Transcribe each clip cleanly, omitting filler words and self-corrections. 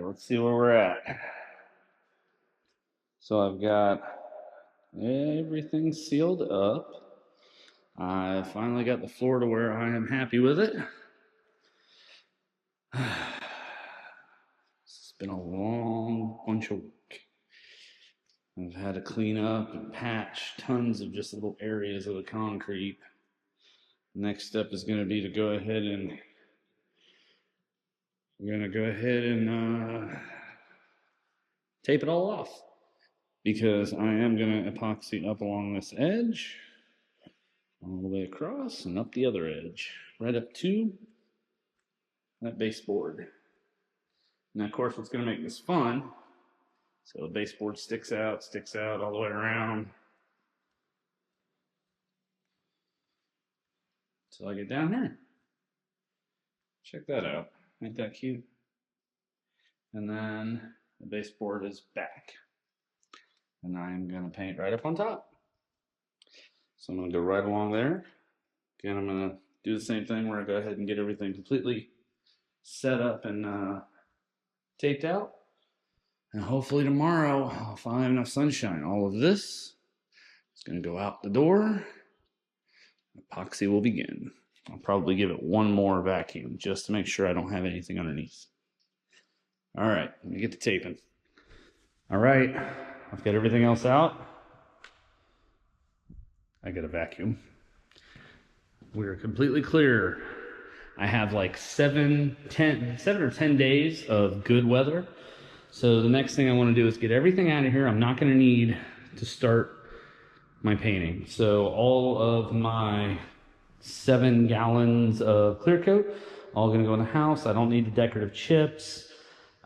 let's see where we're at. So I've got everything sealed up. I finally got the floor to where I am happy with it. It's been a long bunch of work. I've had to clean up and patch tons of just little areas of the concrete. Next step is going to be to go ahead and tape it all off, because I am going to epoxy up along this edge, all the way across and up the other edge, right up to that baseboard. Now, of course, what's going to make this fun, so the baseboard sticks out all the way around. So I get down here. Check that out. Ain't that cute? And then the baseboard is back. And I'm going to paint right up on top. So I'm going to go right along there. Again, I'm going to do the same thing where I go ahead and get everything completely set up and taped out. And hopefully tomorrow, if I have enough sunshine, all of this is going to go out the door. Epoxy will begin. I'll probably give it one more vacuum just to make sure I don't have anything underneath. All right, let me get to taping. All right, I've got everything else out. I got a vacuum. We're completely clear. I have like 7 or 10 days of good weather. So the next thing I want to do is get everything out of here. I'm not going to need to start my painting. So all of my 7 gallons of clear coat, all going to go in the house. I don't need the decorative chips.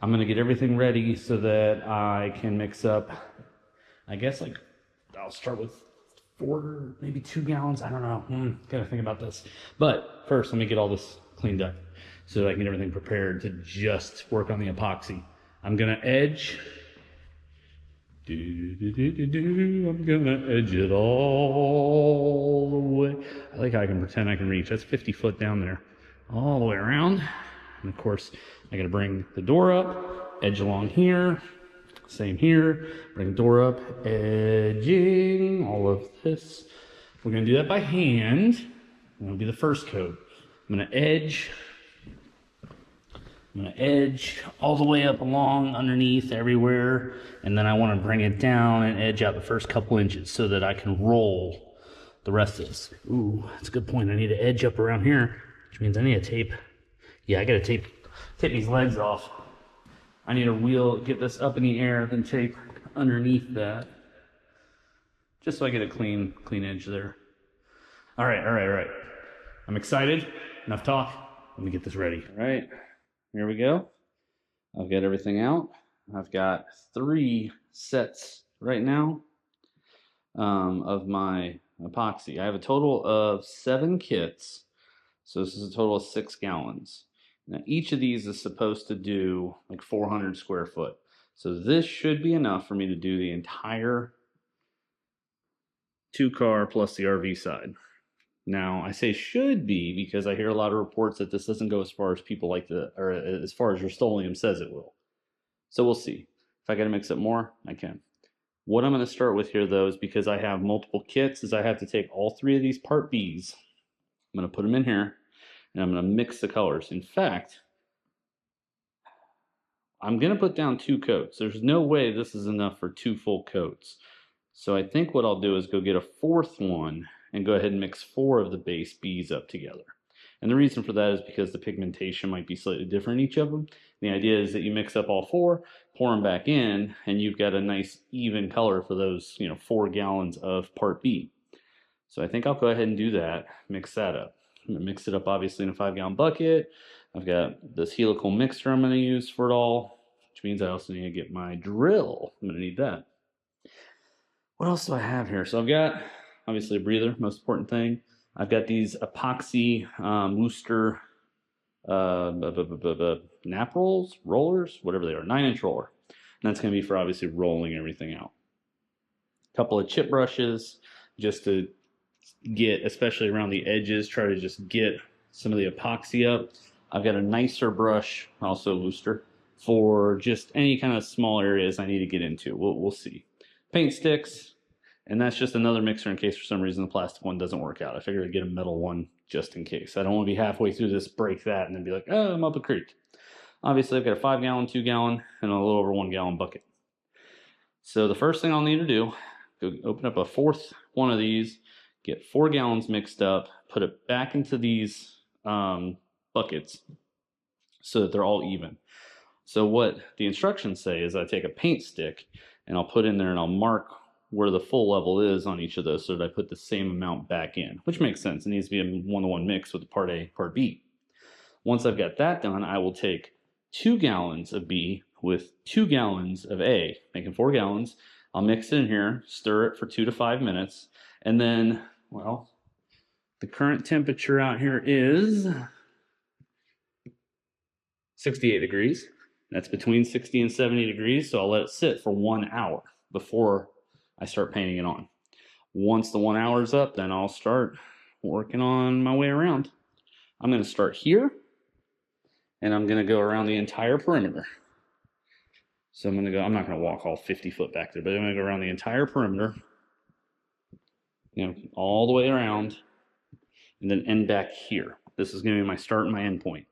I'm going to get everything ready so that I can mix up, I guess, like, I'll start with 4, maybe 2 gallons. I don't know. Gotta think about this. But first, let me get all this cleaned up so that I can get everything prepared to just work on the epoxy. I'm gonna edge. I'm gonna edge it all the way. I like how I can pretend I can reach. That's 50 foot down there, all the way around. And of course, I gotta bring the door up, edge along here. Same here. Bring the door up, edging all of this. We're gonna do that by hand. That'll be the first coat. I'm gonna edge all the way up along, underneath, everywhere. And then I wanna bring it down and edge out the first couple inches so that I can roll the rest of this. Ooh, that's a good point. I need to edge up around here, which means I need to tape. Yeah, I gotta tape these legs off. I need to get this up in the air, then tape underneath that, just so I get a clean edge there. All right. I'm excited. Enough talk. Let me get this ready. All right, here we go. I've got everything out. I've got 3 sets right now of my epoxy. I have a total of 7 kits, so this is a total of 6 gallons. Now, each of these is supposed to do like 400 square foot. So this should be enough for me to do the entire 2-car plus the RV side. Now, I say should be because I hear a lot of reports that this doesn't go as far as people like to, or as far as Rust-Oleum says it will. So we'll see. If I got to mix it more, I can. What I'm going to start with here, though, is because I have multiple kits, is I have to take all 3 of these Part Bs. I'm going to put them in here. And I'm going to mix the colors. In fact, I'm going to put down 2 coats. There's no way this is enough for 2 full coats. So I think what I'll do is go get a 4th one and go ahead and mix 4 of the base Bs up together. And the reason for that is because the pigmentation might be slightly different in each of them. The idea is that you mix up all 4, pour them back in, and you've got a nice even color for those 4 gallons of Part B. So I think I'll go ahead and do that, mix that up. I'm going to mix it up, obviously, in a 5-gallon bucket. I've got this helical mixer I'm going to use for it all, which means I also need to get my drill. I'm going to need that. What else do I have here? So I've got, obviously, a breather, most important thing. I've got these epoxy Wooster nap rollers, whatever they are, 9-inch roller. And that's going to be for, obviously, rolling everything out. A couple of chip brushes, just to get, especially around the edges, try to just get some of the epoxy up. I've got a nicer brush, also a Wooster. for just any kind of small areas I need to get into. We'll see. Paint sticks, and that's just another mixer in case for some reason the plastic one doesn't work out. I figured I'd get a metal one just in case. I don't want to be halfway through this, break that, and then be like, oh, I'm up a creek. Obviously, I've got a 5-gallon, 2-gallon, and a little over 1-gallon bucket. So the first thing I'll need to do, go open up a 4th one of these, get 4 gallons mixed up, put it back into these buckets so that they're all even. So what the instructions say is I take a paint stick and I'll put in there and I'll mark where the full level is on each of those so that I put the same amount back in, which makes sense. It needs to be a 1-to-1 mix with part A, part B. Once I've got that done, I will take 2 gallons of B with 2 gallons of A, making 4 gallons. I'll mix it in here, stir it for 2 to 5 minutes, and then, well, the current temperature out here is 68 degrees. That's between 60 and 70 degrees, so I'll let it sit for 1 hour before I start painting it on. Once the 1 hour is up, then I'll start working on my way around. I'm going to start here, and I'm going to go around the entire perimeter. So I'm not going to walk all 50 foot back there, but I'm going to go around the entire perimeter, all the way around, and then end back here. This is going to be my start and my end point.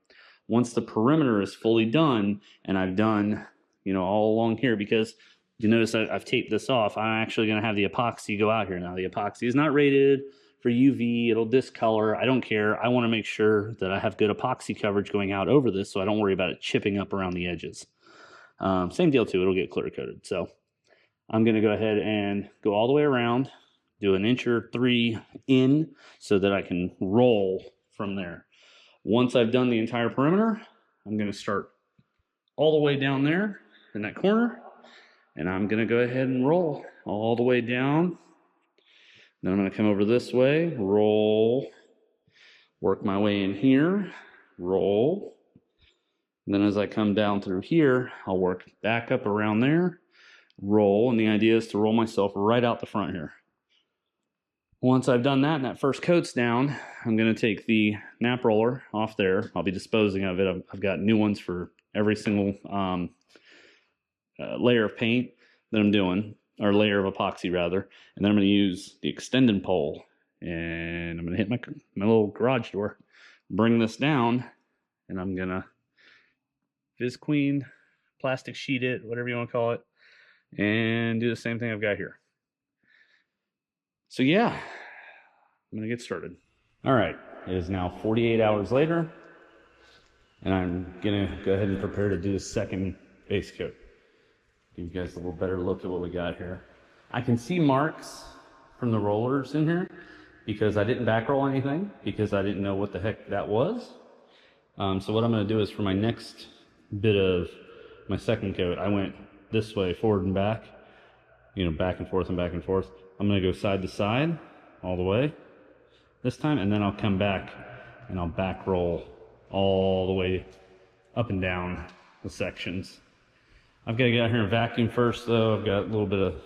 Once the perimeter is fully done, and I've done, all along here, because you notice I've taped this off, I'm actually going to have the epoxy go out here. Now, the epoxy is not rated for UV. It'll discolor. I don't care. I want to make sure that I have good epoxy coverage going out over this so I don't worry about it chipping up around the edges. Same deal too, it'll get clear coated. So I'm going to go ahead and go all the way around, do 1 or 3 inches in so that I can roll from there. Once I've done the entire perimeter, I'm going to start all the way down there in that corner, and I'm going to go ahead and roll all the way down. Then I'm going to come over this way, roll, work my way in here, roll. And then as I come down through here, I'll work back up around there, roll, and the idea is to roll myself right out the front here. Once I've done that and that first coat's down, I'm going to take the nap roller off there. I'll be disposing of it. I've got new ones for every single layer of paint that I'm doing, or layer of epoxy rather. And then I'm going to use the extending pole, and I'm going to hit my little garage door, bring this down, and I'm going to Visqueen, plastic sheet it, whatever you want to call it, and do the same thing I've got here. So yeah, I'm going to get started. All right, it is now 48 hours later, and I'm going to go ahead and prepare to do the second base coat. Give you guys a little better look at what we got here. I can see marks from the rollers in here because I didn't back roll anything because I didn't know what the heck that was. So what I'm going to do is for my next bit of my second coat, I went this way, forward and back, back and forth and back and forth. I'm going to go side to side all the way this time, and then I'll come back and I'll back roll all the way up and down the sections. I've got to get out here and vacuum first though. I've got a little bit of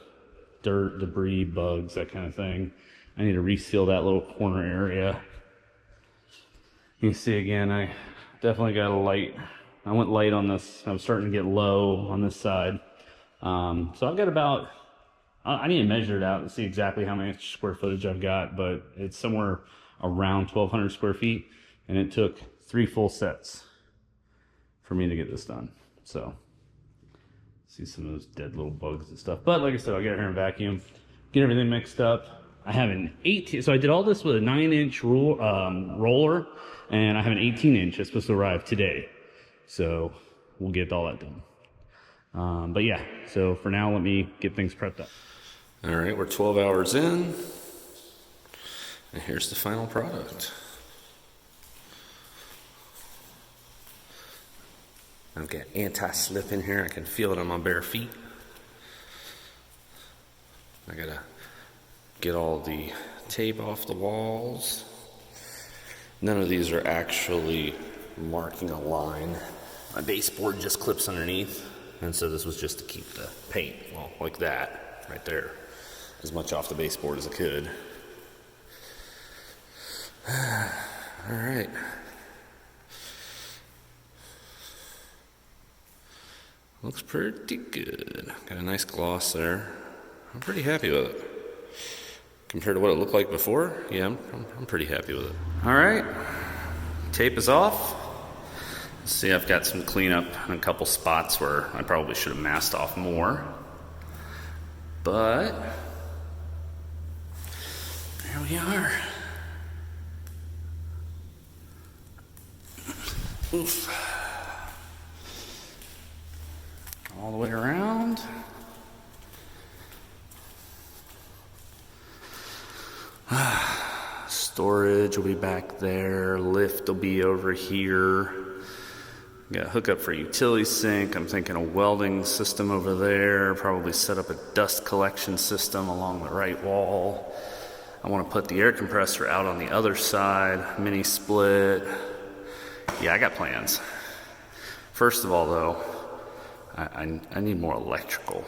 dirt, debris, bugs, that kind of thing. I need to reseal that little corner area. You can see again, I definitely got a light. I went light on this. I'm starting to get low on this side. So I've got about, I need to measure it out and see exactly how much square footage I've got, but it's somewhere around 1,200 square feet, and it took 3 full sets for me to get this done. So see some of those dead little bugs and stuff. But like I said, I'll get here and vacuum, get everything mixed up. I have an 18, so I did all this with a 9-inch roller, and I have an 18-inch that's supposed to arrive today. So we'll get all that done. But yeah, so for now, let me get things prepped up. All right, we're 12 hours in, and here's the final product. I've got anti-slip in here. I can feel it on my bare feet. I gotta get all the tape off the walls. None of these are actually marking a line. My baseboard just clips underneath, and so this was just to keep the paint, well, like that, right there, as much off the baseboard as I could. All right. Looks pretty good. Got a nice gloss there. I'm pretty happy with it. Compared to what it looked like before, yeah, I'm pretty happy with it. All right, tape is off. Let's see, I've got some cleanup in a couple spots where I probably should have masked off more. But there we are. Oof. All the way around. Storage will be back there. Lift will be over here. Got a hookup for a utility sink. I'm thinking a welding system over there. Probably set up a dust collection system along the right wall. I want to put the air compressor out on the other side. Mini split. Yeah, I got plans. First of all, though, I need more electrical.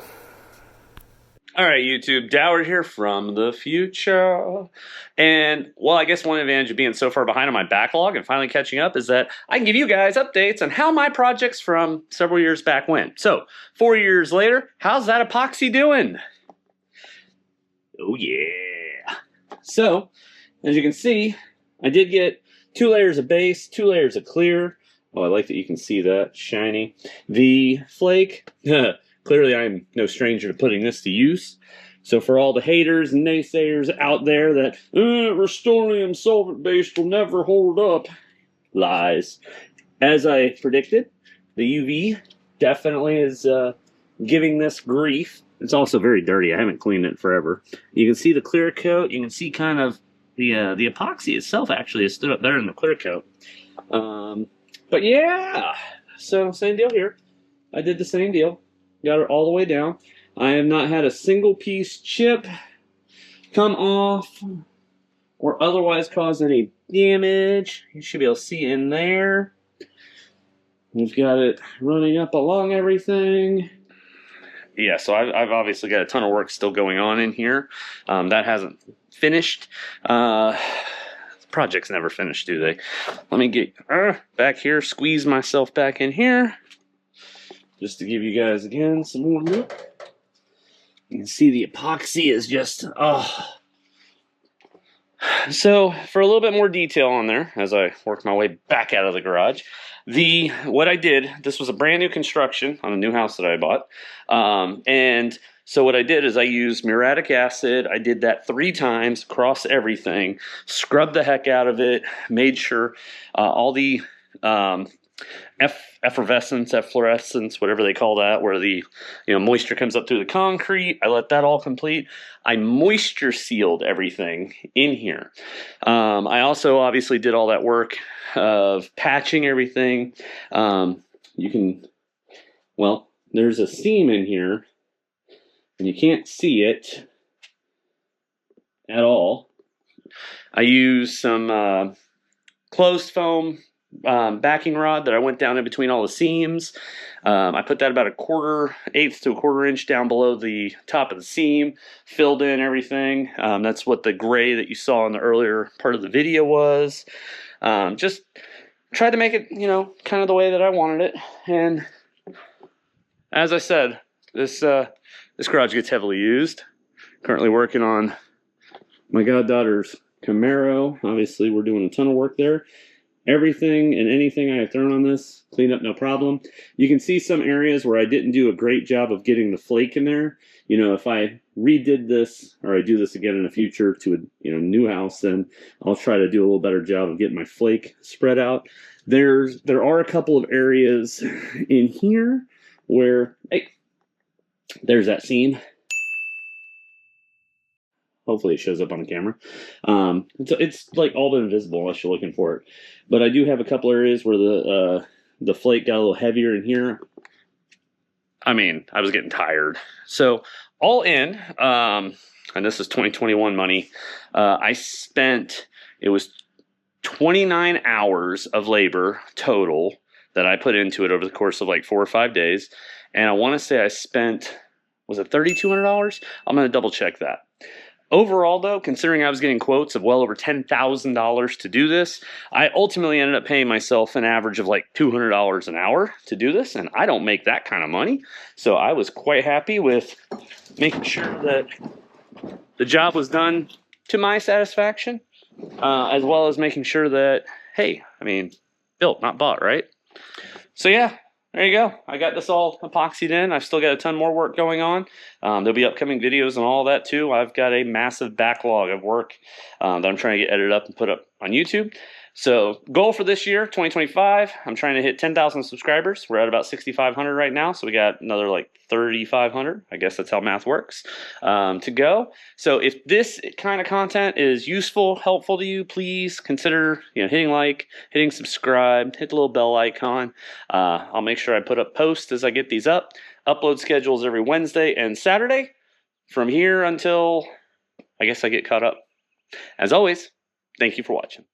All right, YouTube, Dower here from the future. And, well, I guess one advantage of being so far behind on my backlog and finally catching up is that I can give you guys updates on how my projects from several years back went. So, 4 years later, how's that epoxy doing? Oh, yeah. So, as you can see, I did get 2 layers of base, 2 layers of clear. Oh, I like that you can see that, shiny. The flake, clearly I'm no stranger to putting this to use. So for all the haters and naysayers out there that Rust-Oleum solvent-based will never hold up, lies. As I predicted, the UV definitely is giving this grief. It's also very dirty. I haven't cleaned it forever. You can see the clear coat. You can see kind of the epoxy itself actually has stood up there in the clear coat. But yeah, so same deal here. I did the same deal. Got it all the way down. I have not had a single piece chip, come off, or otherwise cause any damage. You should be able to see in there. We've got it running up along everything. Yeah, so I've obviously got a ton of work still going on in here. That hasn't finished. Projects never finish, do they? Let me get back here, squeeze myself back in here, just to give you guys again some more look. You can see the epoxy is just So for a little bit more detail on there, as I work my way back out of the garage, what I did, this was a brand new construction on a new house that I bought, and so what I did is I used muriatic acid. I did that 3 times across everything, scrubbed the heck out of it, made sure all the efflorescence, whatever they call that, where the moisture comes up through the concrete. I let that all complete. I moisture sealed everything in here. I also obviously did all that work of patching everything. There's a seam in here, and you can't see it at all. I used some closed foam backing rod that I went down in between all the seams. I put that about 1/4 to 1/4 inch down below the top of the seam, filled in everything. That's what the gray that you saw in the earlier part of the video was. Just tried to make it, kind of the way that I wanted it. And as I said, this garage gets heavily used. Currently working on my goddaughter's Camaro. Obviously, we're doing a ton of work there. Everything and anything I have thrown on this, cleaned up no problem. You can see some areas where I didn't do a great job of getting the flake in there. If I redid this, or I do this again in the future to a new house, then I'll try to do a little better job of getting my flake spread out. There are a couple of areas in here where, hey, there's that seam. Hopefully it shows up on the camera. It's like all but invisible unless you're looking for it. But I do have a couple areas where the flake got a little heavier in here. I mean, I was getting tired. So all in, and this is 2021 money, it was 29 hours of labor total that I put into it over the course of like 4 or 5 days. And I want to say I spent, was it $3,200? I'm going to double check that. Overall, though, considering I was getting quotes of well over $10,000 to do this, I ultimately ended up paying myself an average of like $200 an hour to do this, and I don't make that kind of money. So I was quite happy with making sure that the job was done to my satisfaction, as well as making sure that, hey, I mean, built, not bought, right? So yeah, there you go. I got this all epoxied in. I've still got a ton more work going on. There'll be upcoming videos and all that too. I've got a massive backlog of work that I'm trying to get edited up and put up on YouTube. So goal for this year, 2025, I'm trying to hit 10,000 subscribers. We're at about 6,500 right now, so we got another like 3,500. I guess that's how math works, to go. So if this kind of content is useful, helpful to you, please consider hitting like, hitting subscribe, hit the little bell icon. I'll make sure I put up posts as I get these up. Upload schedules every Wednesday and Saturday from here until I guess I get caught up. As always, thank you for watching.